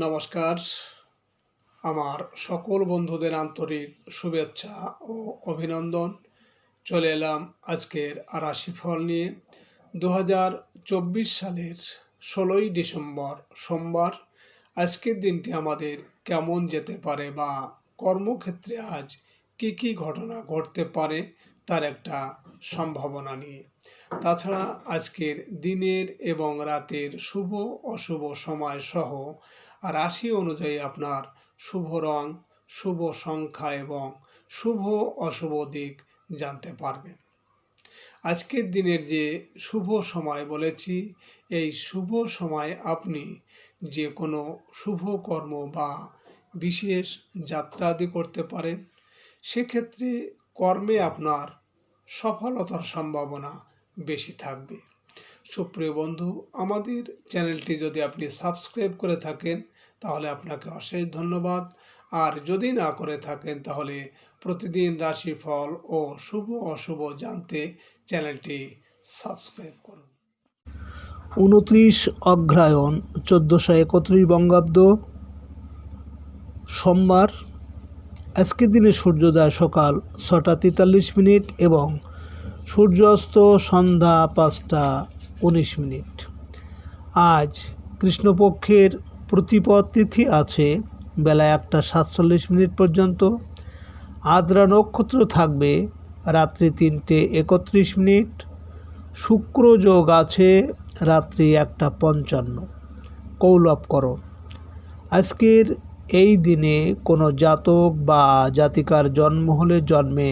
নমস্কার। আমার সকল বন্ধুদের আন্তরিক শুভেচ্ছা ও অভিনন্দন। চলে এলাম আজকের রাশিফল নিয়ে। 2024 সালের 16ই ডিসেম্বর সোমবার। আজকের দিনটি আমাদের কেমন যেতে পারে বা কর্মক্ষেত্রে আজ কি কি ঘটনা ঘটতে পারে তার একটা সম্ভাবনা নিয়ে। তাছাড়া আজকের দিনের এবং রাতের শুভ অশুভ সময় সহ রাশি অনুযায়ী আপনার শুভ রং, শুভ সংখ্যা এবং শুভ অশুভ দিক জানতে পারবেন। আজকের দিনের যে শুভ সময় বলেছি, এই শুভ সময় আপনি যে কোনো শুভ কর্ম বা বিশেষ যাত্রাদি করতে পারেন। সেক্ষেত্রে কর্মে আপনার সফলতার সম্ভাবনা বেশি থাকবে। সুপ্রিয় বন্ধু, আমাদের চ্যানেলটি যদি আপনি সাবস্ক্রাইব করে থাকেন তাহলে আপনাকে অশেষ ধন্যবাদ। আর যদি না করে থাকেন তাহলে প্রতিদিন রাশিফল ও শুভ অশুভ জানতে চ্যানেলটি সাবস্ক্রাইব করুন। 29 অগ্রহায়ণ 1431 বঙ্গাব্দ সোমবার। আজকের দিনে সূর্যোদয় সকাল 6টা 43 মিনিট এবং সূর্যাস্ত সন্ধ্যা 5টা 19 মিনিট। আজ কৃষ্ণপক্ষের প্রতিপদ তিথি আছে বেলা 1টা 47 মিনিট পর্যন্ত। আদ্রা নক্ষত্র থাকবে রাত্রি 3টে 31 মিনিট। শুক্র যোগ আছে রাত্রি 1টা 55। কৌলবকরণ। আজকের এই দিনে কোনো জাতক বা জাতিকার জন্ম হলে জন্মে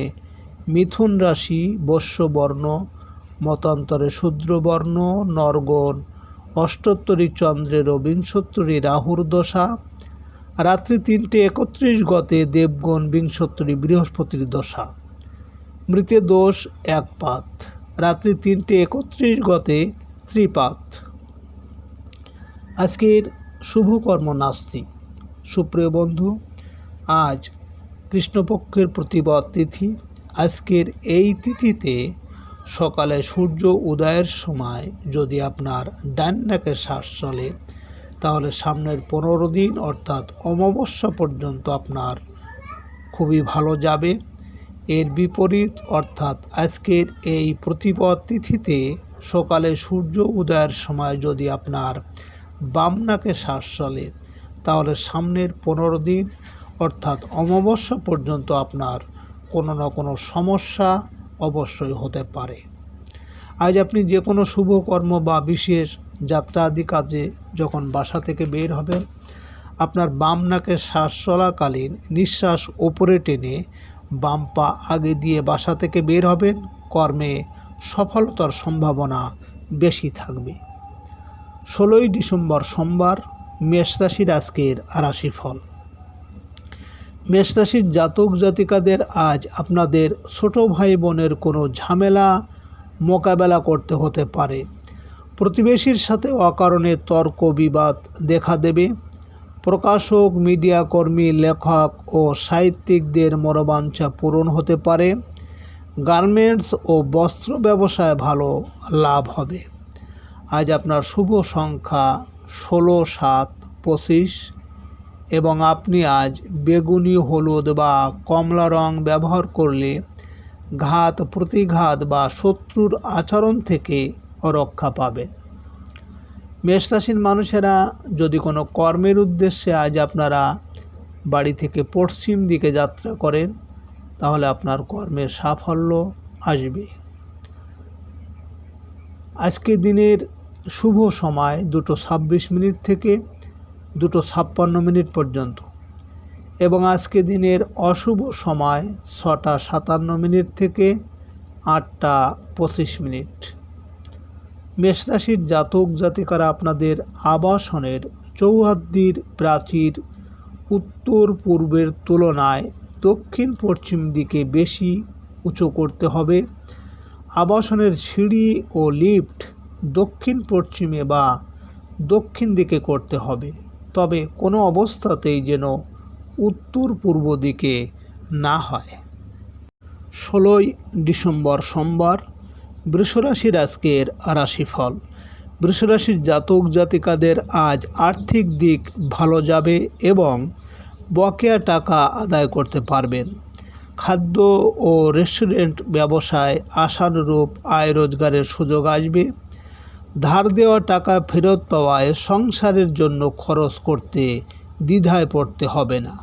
মিথুন রাশি, বৈশ্যবর্ণ, মতান্তরে শূদ্রবর্ণ, নরগণ, অষ্টোত্তরী চন্দ্রের ও বিংশোত্তরী রাহুর দশা, রাত্রি 3টে 31 গতে দেবগণ, বিংশোত্তরী বৃহস্পতির দশা। মৃতে দোষ 1 পাত, রাত্রি 3টে 31 গতে ত্রিপাত। আজকের শুভকর্ম নাস্তি। সুপ্রিয় বন্ধু, আজ কৃষ্ণপক্ষের প্রতিপদ তিথি। আজকের এই তিথিতে সকালে সূর্য উদয়ের সময় যদি আপনার ডান নাকে শ্বাস চলে তাহলে সামনের 15 দিন অর্থাৎ অমাবস্যা পর্যন্ত আপনার খুবই ভালো যাবে। এর বিপরীত অর্থাৎ আজকের এই প্রতিপদ তিথিতে সকালে সূর্য উদয়ের সময় যদি আপনার বাম নাকে শ্বাস চলে তাহলে সামনের 15 দিন অর্থাৎ অমাবস্যা পর্যন্ত আপনার কোনো না কোনো সমস্যা অবশ্যই হতে পারে। আজ আপনি যে কোনো শুভকর্ম বা বিশেষ যাত্রা আদি কাজে যখন বাসা থেকে বের হবেন, আপনার বাম নাকে শ্বাস চলাকালীন নিঃশ্বাস ওপরে টেনে বাম পা আগে দিয়ে বাসা থেকে বের হবেন। কর্মে সফলতার সম্ভাবনা বেশি থাকবে। 16ই ডিসেম্বর সোমবার। মেষ রাশির আজকের রাশিফল। মেষ রাশির জাতক জাতিকাদের আজ আপনাদের ছোট ভাই বোনের কোনো ঝামেলা মোকাবেলা করতে হতে পারে। প্রতিবেশীর সাথে অকারণে তর্ক বিবাদ দেখা দেবে। প্রকাশক, মিডিয়া কর্মী, লেখক ও সাহিত্যিকদের মনোবাঞ্ছা পূরণ হতে পারে। গার্মেন্টস ও বস্ত্র ব্যবসায় ভালো লাভ হবে। আজ আপনার শুভ সংখ্যা 16, 7, 25 এবং আপনি আজ বেগুনি, হলুদ বা কমলা রং ব্যবহার করলে ঘাত প্রতিঘাত বা শত্রুর আচরণ থেকে রক্ষা পাবেন। মেষ রাশির মানুষেরা যদি কোনো কর্মের উদ্দেশ্যে আজ আপনারা বাড়ি থেকে পশ্চিম দিকে যাত্রা করেন তাহলে আপনার কর্মের সাফল্য আসবে। আজকের দিনের শুভ সময় 2:26 মিনিট থেকে 2:56 মিনিট পর্যন্ত এবং আজকে দিনের অশুভ সময় 6টা 57 মিনিট থেকে 8টা 25 মিনিট। মেষ রাশির জাতক জাতিকারা আপনাদের আবাসনের চৌহদ্দির প্রাচীর উত্তর পূর্বের তুলনায় দক্ষিণ পশ্চিম দিকে বেশি উঁচু করতে হবে। আবাসনের সিঁড়ি ও লিফট দক্ষিণ পশ্চিমে বা দক্ষিণ দিকে করতে হবে, তবে কোনো অবস্থাতেই যেন উত্তর পূর্ব দিকে না হয়। 16ই ডিসেম্বর সোমবার। বৃষ রাশির আজকের রাশিফল। বৃষরাশির জাতক জাতিকাদের আজ আর্থিক দিক ভালো যাবে এবং বকেয়া টাকা আদায় করতে পারবেন। খাদ্য ও রেস্টুরেন্ট ব্যবসায় আশানুরূপ আয় রোজগারের সুযোগ আসবে। ধার দেওয়া টাকা ফেরত পাওয়ায় সংসারের জন্য খরচ করতে দ্বিধায় পড়তে হবে না।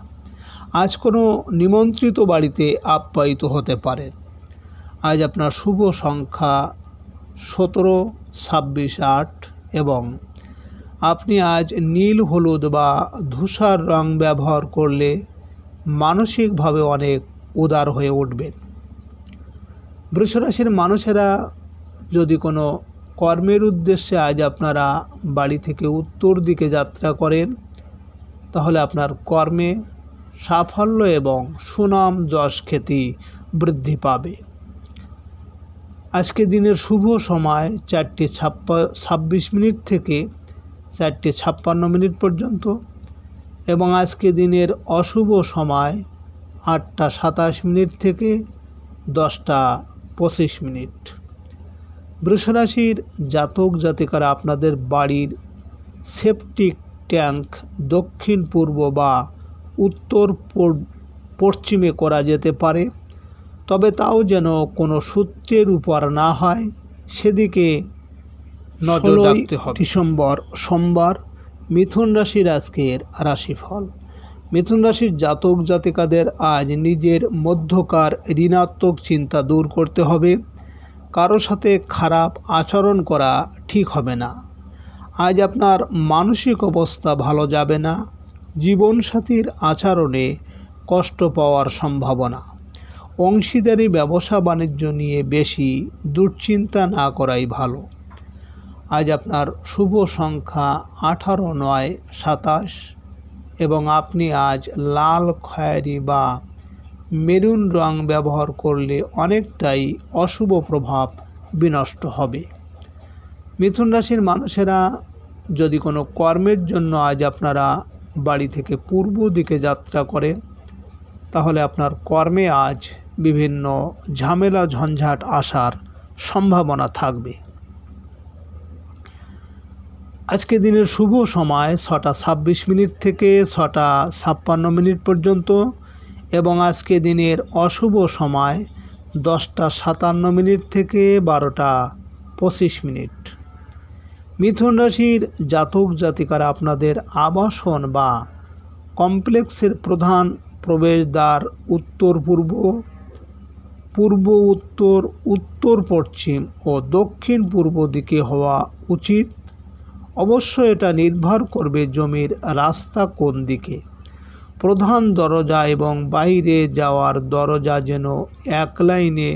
আজ কোনো নিমন্ত্রিত বাড়িতে আপ্যায়িত হতে পারেন। আজ আপনার শুভ সংখ্যা 17, 26, 8 এবং আপনি আজ নীল, হলুদ বা ধূসর রং ব্যবহার করলে মানসিকভাবে অনেক উদার হয়ে উঠবেন। বৃষরাশির মানুষেরা যদি কোনো কর্মের উদ্দেশ্যে আজ আপনারা বাড়ি থেকে উত্তর দিকে যাত্রা করেন, তাহলে আপনার কর্মে সাফল্য এবং সুনাম যশ খ্যাতি বৃদ্ধি পাবে। আজকে দিনের শুভ সময় 4:26 থেকে 4:56 পর্যন্ত এবং আজকে দিনের অশুভ সময় 8:27 থেকে 10:25। বৃষরাশির জাতক জাতিকারা আপনাদের বাড়ির সেপটিক ট্যাঙ্ক দক্ষিণ পূর্ব বা উত্তর পশ্চিমে করা যেতে পারে, তবে তাও যেন কোনো সূত্রের উপর না হয় সেদিকে নজর রাখতে হবে। ডিসেম্বর সোমবার মিথুন রাশির আজকের রাশিফল। মিথুন রাশির জাতক জাতিকাদের আজ নিজের মধ্যকার ঋণাত্মক চিন্তা দূর করতে হবে। কারো সাথে খারাপ আচরণ করা ঠিক হবে না। আজ আপনার মানসিক অবস্থা ভালো যাবে না। জীবনসাথীর আচরণে কষ্ট পাওয়ার সম্ভাবনা। অংশীদারি ব্যবসা বাণিজ্য নিয়ে বেশি দুশ্চিন্তা না করাই ভালো। আজ আপনার শুভ সংখ্যা 18, 9, 27 এবং আপনি আজ লাল, খয়েরি বা মেরুন রং ব্যবহার করলে অনেকটাই অশুভ প্রভাব বিনষ্ট হবে। মিথুন রাশির মানুষেরা যদি কোনো কর্মের জন্য আজ আপনারা বাড়ি থেকে পূর্ব দিকে যাত্রা করেন, তাহলে আপনার কর্মে আজ বিভিন্ন ঝামেলা ঝঞ্ঝাট আসার সম্ভাবনা থাকবে। আজকে দিনের শুভ সময় 6:26 থেকে 6:56 পর্যন্ত এবং আজকে দিনের অশুভ সময় 10:57 থেকে 12:25। মিথুন রাশির জাতক জাতিকারা আপনাদের আবাসন বা কমপ্লেক্সের প্রধান প্রবেশদ্বার উত্তর পূর্ব, পূর্ব উত্তর, উত্তর পশ্চিম ও দক্ষিণ পূর্ব দিকে হওয়া উচিত। অবশ্য এটা নির্ভর করবে জমির রাস্তা কোন দিকে। প্রধান দরজা এবং বাইরে যাওয়ার দরজা যেন এক লাইনে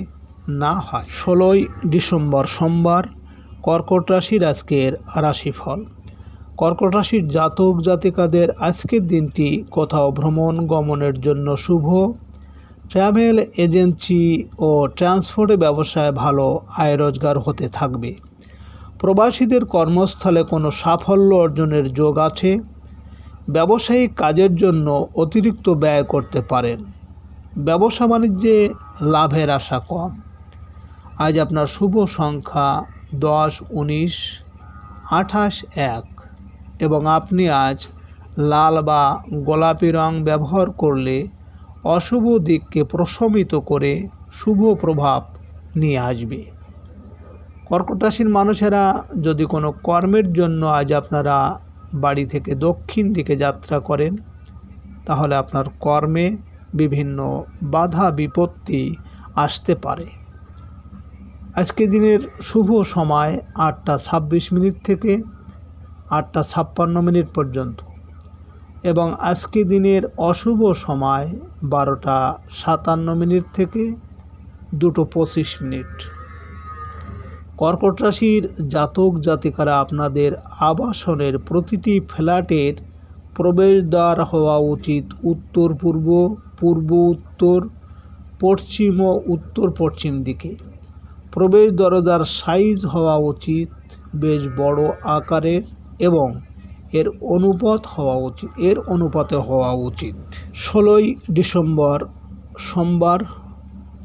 না হয়। 16 ডিসেম্বর সোমবার কর্কট রাশির আজকের রাশিফল। কর্কট রাশির জাতক জাতিকাদের আজকের দিনটি কোথাও ভ্রমণ গমনের জন্য শুভ। ট্রাভেল এজেন্সি ও ট্রান্সপোর্টে ব্যবসায় ভালো আয় রোজগার হতে থাকবে। প্রবাসীদের কর্মস্থলে কোনো সাফল্য অর্জনের যোগ আছে। ব্যবসায়িক কাজের জন্য অতিরিক্ত ব্যয় করতে পারেন। ব্যবসা বাণিজ্যে লাভের আশা কম। আজ আপনার শুভ সংখ্যা 10, 19, 28, 1 এবং আপনি আজ লাল বা গোলাপি রং ব্যবহার করলে অশুভ দিককে প্রশমিত করে শুভ প্রভাব নিয়ে আসবে। কর্কট রাশির মানুষেরা যদি কোনো কর্মের জন্য আজ আপনারা বাড়ি থেকে দক্ষিণ দিকে যাত্রা করেন, তাহলে আপনার কর্মে বিভিন্ন বাধা বিপত্তি আসতে পারে। আজকে দিনের শুভ সময় 8:26 থেকে 8:56 পর্যন্ত এবং আজকে দিনের অশুভ সময় 12:57 থেকে 2:25। কর্কট রাশির জাতক জাতিকারা আপনাদের আবাসনের প্রতিটি ফ্ল্যাটের প্রবেশদ্বার হওয়া উচিত উত্তর পূর্ব, পূর্ব উত্তর, পশ্চিম ও উত্তর পশ্চিম দিকে। প্রবেশ দরজার সাইজ হওয়া উচিত বেশ বড় আকারের এবং এর অনুপাতে হওয়া উচিত। 16 ডিসেম্বর সোমবার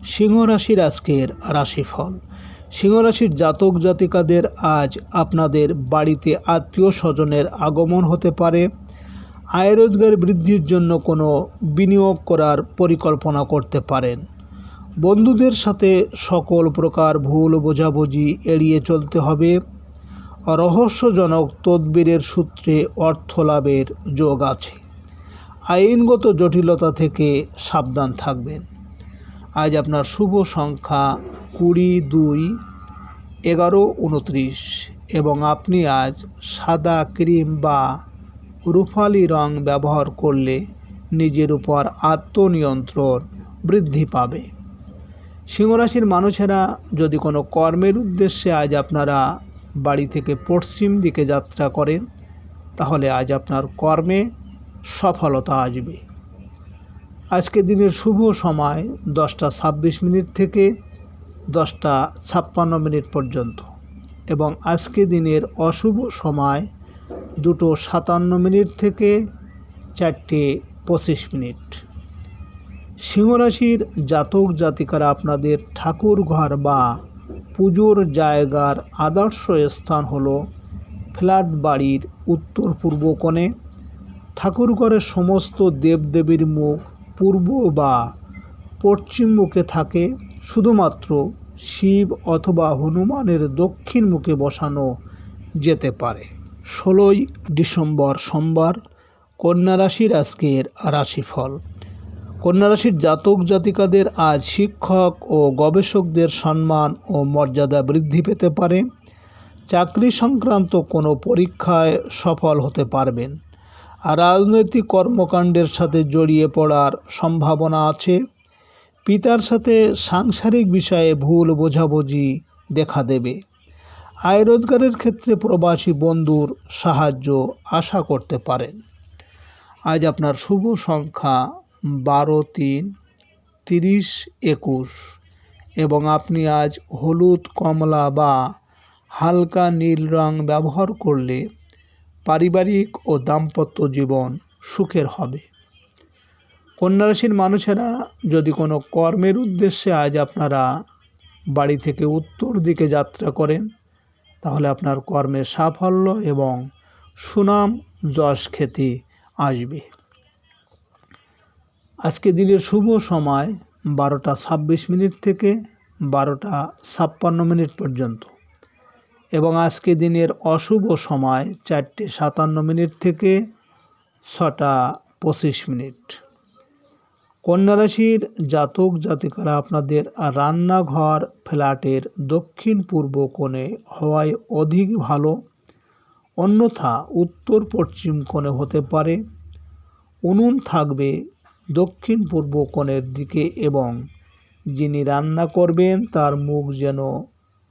সিংহ রাশির আজকের রাশিফল। সিংহরাশির জাতক জাতিকাদের আজ আপনাদের বাড়িতে আত্মীয় স্বজনের আগমন হতে পারে। আয় রোজগার বৃদ্ধির জন্য কোনো বিনিয়োগ করার পরিকল্পনা করতে পারেন। বন্ধুদের সাথে সকল প্রকার ভুল বোঝাবুঝি এড়িয়ে চলতে হবে। রহস্যজনক তদবিরের সূত্রে অর্থ লাভের যোগ আছে। আইনগত জটিলতা থেকে সাবধান থাকবেন। আজ আপনার শুভ সংখ্যা 20, 2, 11, 29 এবং আপনি আজ সাদা ক্রিম বা রূপালি রং ব্যবহার করলে নিজের উপর আত্মনিয়ন্ত্রণ বৃদ্ধি পাবে। সিংহরাশির মানুষেরা যদি কোনো কর্মের উদ্দেশ্যে আজ আপনারা বাড়ি থেকে পশ্চিম দিকে যাত্রা করেন, তাহলে আজ আপনার কর্মে সফলতা আসবে। আজকে দিনের শুভ সময় 10:26 থেকে 10:56 পর্যন্ত এবং আজকে দিনের অশুভ সময় 2:57 থেকে 4:25। সিংহরাশির জাতক জাতিকারা আপনাদের ঠাকুর ঘর বা পুজোর জায়গার আদর্শ স্থান হলো ফ্ল্যাট বাড়ির উত্তর পূর্ব কোণে। ঠাকুর ঘরের সমস্ত দেবদেবীর মুখ পূর্ব বা পশ্চিম মুখে থাকে। শুধুমাত্র শিব অথবা হনুমানের দক্ষিণ মুখে বসানো যেতে পারে। 16ই ডিসেম্বর সোমবার কন্যা রাশির আজকের রাশিফল। কন্যা রাশির জাতক জাতিকাদের আজ শিক্ষক ও গবেষকদের সম্মান ও মর্যাদা বৃদ্ধি পেতে পারে। চাকরি সংক্রান্ত কোনো পরীক্ষায় সফল হতে পারবেন। আর রাজনৈতিক কর্মকাণ্ডের সাথে জড়িয়ে পড়ার সম্ভাবনা আছে। পিতার সাথে সাংসারিক বিষয়ে ভুল বোঝাবুঝি দেখা দেবে। আয় রোজগারের ক্ষেত্রে প্রবাসী বন্ধুর সাহায্য আশা করতে পারেন। আজ আপনার শুভ সংখ্যা 12, 3, 30, 21 এবং আপনি আজ হলুদ, কমলা বা হালকা নীল রং ব্যবহার করলে পারিবারিক ও দাম্পত্য জীবন সুখের হবে। কন্যা রাশির মানুষেরা যদি কোনো কর্মের উদ্দেশ্যে আজ আপনারা বাড়ি থেকে উত্তর দিকে যাত্রা করেন, তাহলে আপনার কর্মের সাফল্য এবং সুনাম যশ খ্যাতি আসবে। আজকে দিনের শুভ সময় 12:26 থেকে 12:56 পর্যন্ত এবং আজকে দিনের অশুভ সময় 4:57 থেকে 6:25। কন্যা রাশির জাতক জাতিকারা আপনাদের রান্নাঘর ফ্ল্যাটের দক্ষিণ পূর্ব কোণে হওয়ায় অধিক ভালো, অন্যথা উত্তর পশ্চিম কোণে হতে পারে। উনুন থাকবে দক্ষিণ পূর্ব কোণের দিকে এবং যিনি রান্না করবেন তার মুখ যেন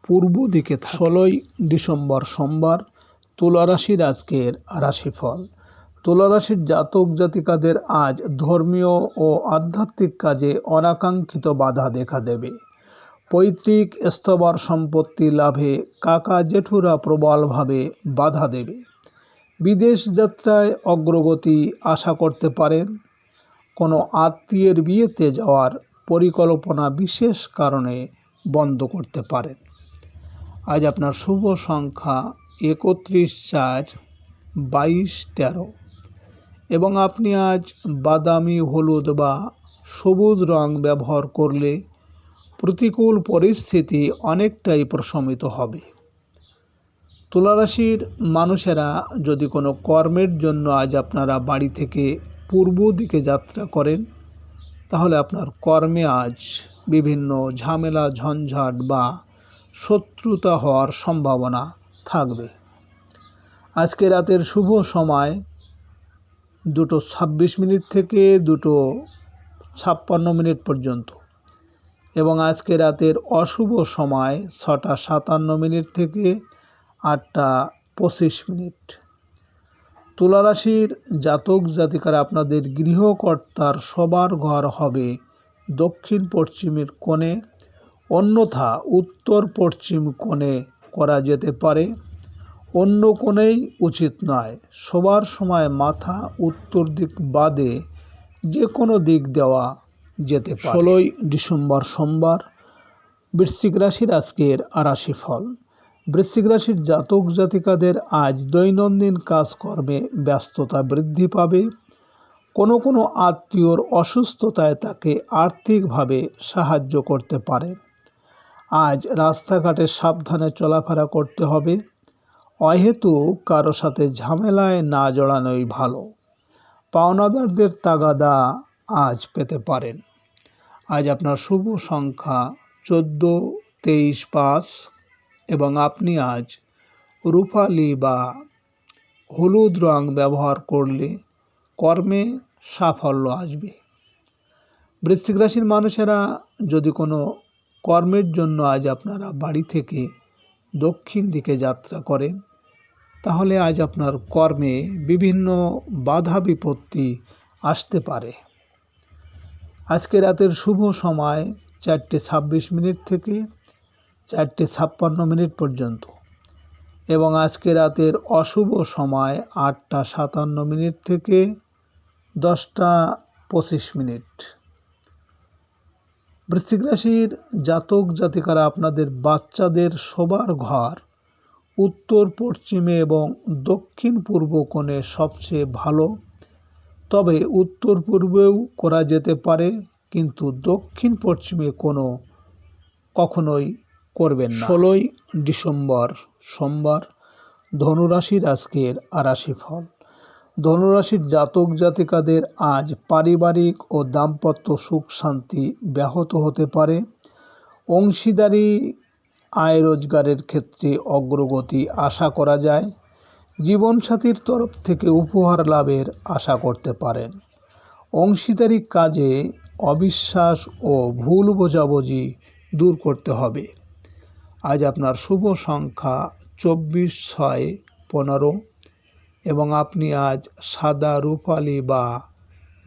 পূর্ব দিকে থাকে। 16ই ডিসেম্বর সোমবার তুলা রাশির আজকের রাশিফল। তুলা রাশির জাতক জাতিকাদের আজ ধর্মীয় ও আধ্যাত্মিক কাজে অনাকাঙ্ক্ষিত বাধা দেখা দেবে। পৈতৃক স্থাবর সম্পত্তি লাভে কাকা জেঠুরা প্রবলভাবে বাধা দেবে। বিদেশ যাত্রায় অগ্রগতি আশা করতে পারেন। কোনো আত্মীয়ের বিয়েতে যাওয়ার পরিকল্পনা বিশেষ কারণে বন্ধ করতে পারেন। আজ আপনার শুভ সংখ্যা 31, 4, 22, 13 এবং আপনি আজ বাদামি, হলুদ বা সবুজ রং ব্যবহার করলে প্রতিকূল পরিস্থিতি অনেকটাই প্রশমিত হবে। তুলা রাশির মানুষেরা যদি কোনো কর্মের জন্য আজ আপনারা বাড়ি থেকে পূর্ব দিকে যাত্রা করেন, তাহলে আপনার কর্মে আজ বিভিন্ন ঝামেলা, ঝঞ্ঝাট বা শত্রুতা হওয়ার সম্ভাবনা থাকবে। আজকে রাতের শুভ সময় 2:26 থেকে 2:56 পর্যন্ত এবং আজকে রাতের অশুভ সময় 6:57 থেকে 8:25। তুলা রাশির জাতক জাতিকারা আপনাদের গৃহকর্তার শোবার ঘর হবে দক্ষিণ পশ্চিমের কোণে, অন্যথা উত্তর পশ্চিম কোণে করা যেতে পারে। অন্য কোণেই উচিত নয়। শোবার সময় মাথা উত্তর দিক বাদে যে কোনো দিক দেওয়া যেতে পারে। 16ই ডিসেম্বর সোমবার বৃশ্চিক রাশির আজকের রাশিফল। বৃশ্চিক রাশির জাতক জাতিকাদের আজ দৈনন্দিন কাজকর্মে ব্যস্ততা বৃদ্ধি পাবে। কোনো কোনো আত্মীয়র অসুস্থতায় তাকে আর্থিকভাবে সাহায্য করতে পারেন। আজ রাস্তাঘাটে সাবধানে চলাফেরা করতে হবে। অহেতুক কারো সাথে ঝামেলায় না জড়ানোই ভালো। পাওনাদারদের তাগাদা আজ পেতে পারেন। আজ আপনার শুভ সংখ্যা 14, 23, 5 এবং আপনি আজ রূপালি বা হলুদ রং ব্যবহার করলে কর্মে সাফল্য আসবে। বৃশ্চিক রাশির মানুষেরা যদি কোনো কর্মের জন্য আজ আপনারা বাড়ি থেকে দক্ষিণ দিকে যাত্রা করেন, তাহলে আজ আপনার কর্মে বিভিন্ন বাধা বিপত্তি আসতে পারে। আজকে রাতের শুভ সময় 4:26 থেকে 4:56 পর্যন্ত এবং আজকে রাতের অশুভ সময় 8:57 থেকে 10:25। বৃশ্চিক রাশির জাতক জাতিকারা আপনাদের বাচ্চাদের শোবার ঘর উত্তর পশ্চিমে এবং দক্ষিণ পূর্ব কোণে সবচেয়ে ভালো, তবে উত্তর পূর্বেও করা যেতে পারে, কিন্তু দক্ষিণ পশ্চিমে কখনোই করবেন না। 16 ডিসেম্বর সোমবার ধনুরাশির আজকের রাশিফল। ধনুরাশির জাতক জাতিকাদের আজ পারিবারিক ও দাম্পত্য সুখ শান্তি ব্যাহত হতে পারে। অংশীদারি আয় রোজগারের ক্ষেত্রে অগ্রগতি আশা করা যায়। জীবনসাথীর তরফ থেকে উপহার লাভের আশা করতে পারেন। অংশীদারি কাজে অবিশ্বাস ও ভুল বোঝাবুঝি দূর করতে হবে। আজ আপনার শুভ সংখ্যা 24, 6, 15 এবং আপনি আজ সাদা, রূপালি বা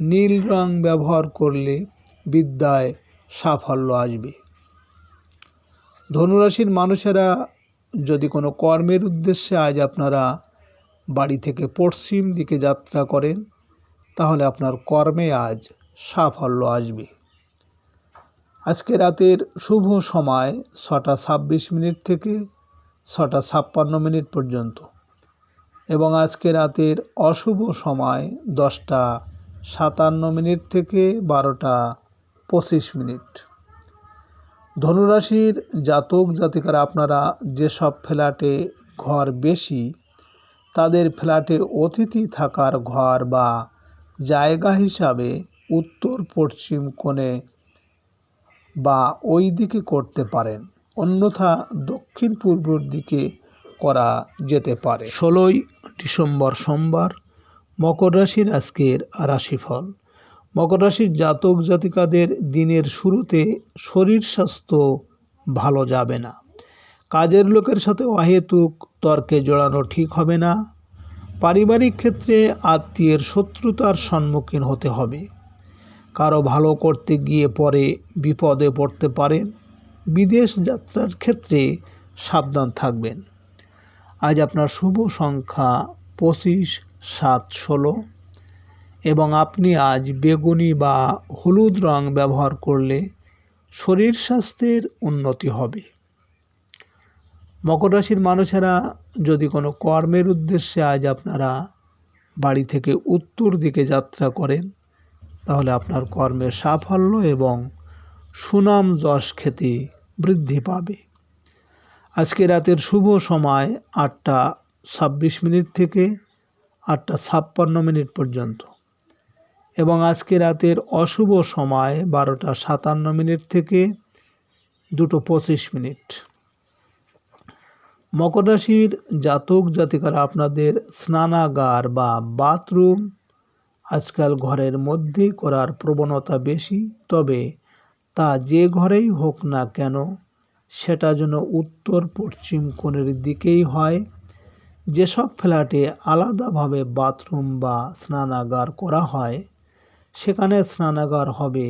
নীল রং ব্যবহার করলে বিদ্যায় সাফল্য আসবে। ধনুরাশির মানুষেরা যদি কোনো কর্মের উদ্দেশ্যে আজ আপনারা বাড়ি থেকে পশ্চিম দিকে যাত্রা করেন, তাহলে আপনার কর্মে আজ সাফল্য আসবে। আজকে রাতের শুভ সময় 6:26 থেকে 6:56 পর্যন্ত এবং আজকে রাতের অশুভ সময় 10:57 থেকে 12:25। ধনুরাশির জাতক জাতিকারা আপনারা যেসব ফ্ল্যাটে ঘর বেশি, তাদের ফ্ল্যাটে অতিথি থাকার ঘর বা জায়গা হিসাবে উত্তর পশ্চিম কোণে বা ওই দিকে করতে পারেন, অন্যথা দক্ষিণ পূর্ব দিকে করা যেতে পারে। 16 ডিসেম্বর সোমবার মকর রাশির আজকের রাশিফল। মকর রাশির জাতক জাতিকাদের দিনের শুরুতে শরীর স্বাস্থ্য ভালো যাবে না। কাজের লোকের সাথে অহেতুক তর্কে জড়ানো ঠিক হবে না। পারিবারিক ক্ষেত্রে আত্মীয়ের শত্রুতার সম্মুখীন হতে হবে। কারো ভালো করতে গিয়ে পরে বিপদে পড়তে পারেন। বিদেশ যাত্রার ক্ষেত্রে সাবধান থাকবেন। আজ আপনার শুভ সংখ্যা 25, 7, 16 এবং আপনি আজ বেগুনি বা হলুদ রং ব্যবহার করলে শরীর স্বাস্থ্যের উন্নতি হবে। মকর রাশির মানুষেরা যদি কোনো কর্মের উদ্দেশ্যে আজ আপনারা বাড়ি থেকে উত্তর দিকে যাত্রা করেন, তাহলে আপনার কর্মের সাফল্য এবং সুনাম যশ খ্যাতি বৃদ্ধি পাবে। আজকে রাতের শুভ সময় 8:26 থেকে 8:56 পর্যন্ত এবং আজকে রাতের অশুভ সময় 12:57 থেকে 2:25। মকর রাশির জাতক জাতিকারা আপনাদের স্নানাগার বা বাথরুম আজকাল ঘরের মধ্যেই করার প্রবণতা বেশি, তবে তা যে ঘরেই হোক না কেন সেটা যেন উত্তর পশ্চিম কোণের দিকেই হয়। যেসব ফ্ল্যাটে আলাদাভাবে বাথরুম বা স্নানাগার করা হয়, সেখানে স্নানাগার হবে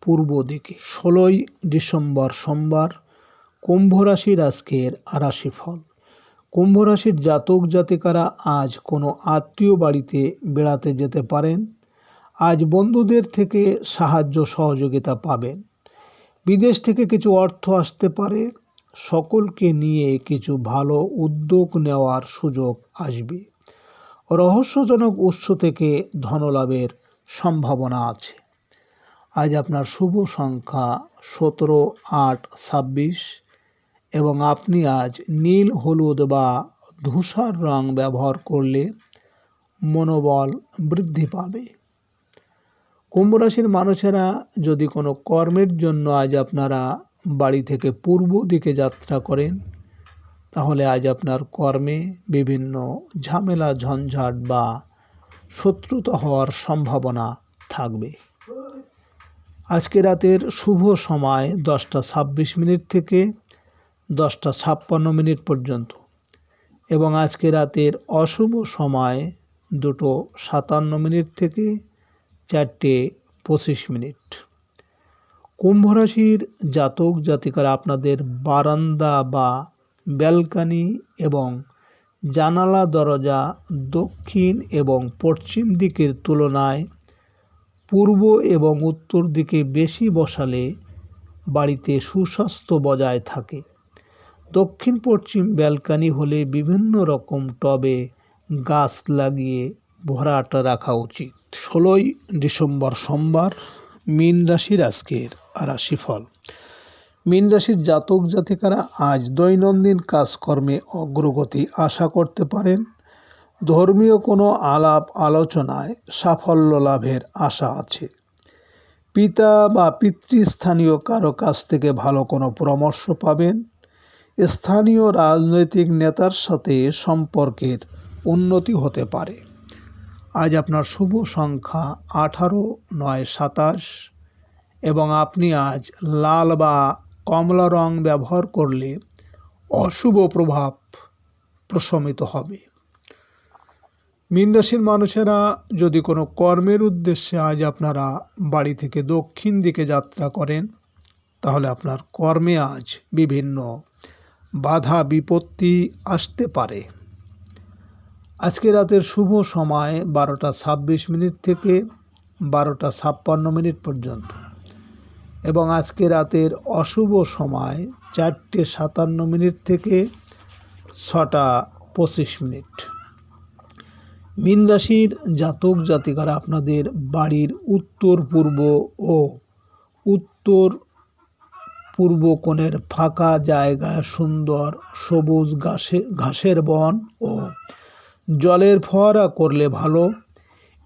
পূর্ব দিকে। 16 ডিসেম্বর সোমবার কুম্ভ রাশির আজকের রাশিফল। কুম্ভ রাশির জাতক জাতিকারা আজ কোনো আত্মীয় বাড়িতে বেড়াতে যেতে পারেন। আজ বন্ধুদের থেকে সাহায্য সহযোগিতা পাবেন। বিদেশ থেকে কিছু অর্থ আসতে পারে। সকলকে নিয়ে কিছু ভালো উদ্যোগ নেওয়ার সুযোগ আসবে। রহস্যজনক উৎস থেকে ধনলাভের সম্ভাবনা আছে। আজ আপনার শুভ সংখ্যা 17, 8, 26 এবং আপনি আজ নীল, হলুদ বা ধূসর রং ব্যবহার করলে মনোবল বৃদ্ধি পাবে। কুম্ভ রাশির মানুষেরা যদি কোনো কর্মের জন্য আজ আপনারা বাড়ি থেকে পূর্ব দিকে যাত্রা করেন, তাহলে আজ আপনার কর্মে বিভিন্ন ঝামেলা, ঝঞ্ঝাট বা শত্রুতা হওয়ার সম্ভাবনা থাকবে। আজকে রাতের শুভ সময় 10:26 থেকে 10:56 পর্যন্ত এবং আজকে রাতের অশুভ সময় 2:57 থেকে 4:25। কুম্ভ রাশির জাতক জাতিকারা আপনাদের বারান্দা বা ব্যালকনি এবং জানালা দরজা দক্ষিণ এবং পশ্চিম দিকের তুলনায় পূর্ব এবং উত্তর দিকে বেশি বসালে বাড়িতে সুস্বাস্থ্য বজায় থাকে। দক্ষিণ পশ্চিম ব্যালকনি হলে বিভিন্ন রকম টবে গাছ লাগিয়ে ভরাট রাখা উচিত। 16 ডিসেম্বর সোমবার মীন রাশির আজকের রাশিফল। মীন রাশির জাতক জাতিকারা আজ দৈনন্দিন কাজকর্মে অগ্রগতি আশা করতে পারেন। ধর্মীয় কোনো আলাপ আলোচনায় সাফল্য লাভের আশা আছে। পিতা বা পিতৃস্থানীয় কারো কাছ থেকে ভালো কোনো পরামর্শ পাবেন। স্থানীয় রাজনৈতিক নেতার সাথে সম্পর্কের উন্নতি হতে পারে। আজ আপনার শুভ সংখ্যা 18, 9, 27 এবং আপনি আজ লাল বা কমলা রং ব্যবহার করলে অশুভ প্রভাব প্রশমিত হবে। মীন রাশির মানুষেরা যদি কোনো কর্মের উদ্দেশ্যে আজ আপনারা বাড়ি থেকে দক্ষিণ দিকে যাত্রা করেন, তাহলে আপনার কর্মে আজ বিভিন্ন বাধা বিপত্তি আসতে পারে। আজকে রাতের শুভ সময় 12:26 থেকে 12:56 পর্যন্ত এবং আজকে রাতের অশুভ সময় 4:57 থেকে 6:25। মীন রাশির জাতক জাতিকারা আপনাদের বাড়ির উত্তর পূর্ব ও উত্তর পূর্ব কোণের ফাঁকা জায়গায় সুন্দর সবুজ ঘাসের বন ও জলের ফোয়ারা করলে ভালো।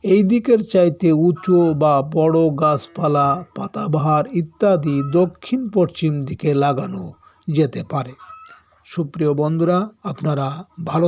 এই দিকের চাইতে উঁচু বা বড় গাছপালা, পাতাবাহার ইত্যাদি দক্ষিণ পশ্চিম দিকে লাগানো যেতে পারে। সুপ্রিয় বন্ধুরা, আপনারা ভালো